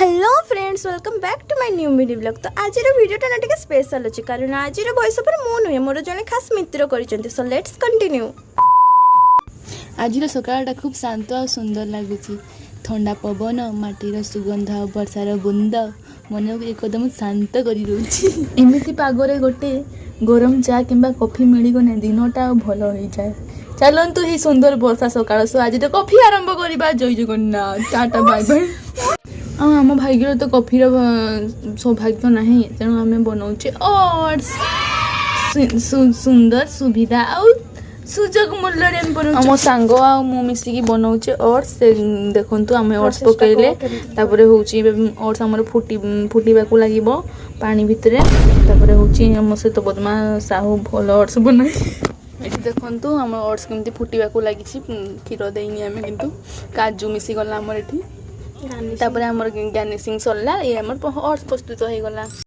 Hello friends welcome back to my new video blog. तो आज वीडियोटा ना टिके स्पेशल अच्छी कारण आज वॉइस ओवर मो नुहे मोर जने खास मित्र कर सो लेट्स कंटिन्यू। आज सकाळटा खूब शांत और सुंदर लगुच। ठंडा पवन माटीर सुगंध वर्षार बुंद मन को एकदम शांत करमती पागरे गोटे गरम चा कि कॉफी मिलगने दिनटा भल हो जाए। चलतु ही सुंदर वर्षा सकाळ सो आज कॉफी आरंभ करवा। जय जगन्नाथ टाटा बाय बाय। आम भाग्यर तो कॉफीर सौभाग्य ना तेणु आम बनाऊे ओट्स सुंदर सुविधा आउ सुजोग मूल्य आम सांग मु मिसिकी बनाऊे ओट्स। देखु आम ओट्स पकड़े ओट्स आम फुटा लगे पानी भितर हूँ सहित पद्मा साहू भल ओट्स बनाए। देखु आम ओट्स केमती फुटा लगी क्षीर देनी आम कि काजू मिसीगला आमर ये आमर गार्निशिंग सरला ये आमर ओट्स प्रस्तुत हो गला।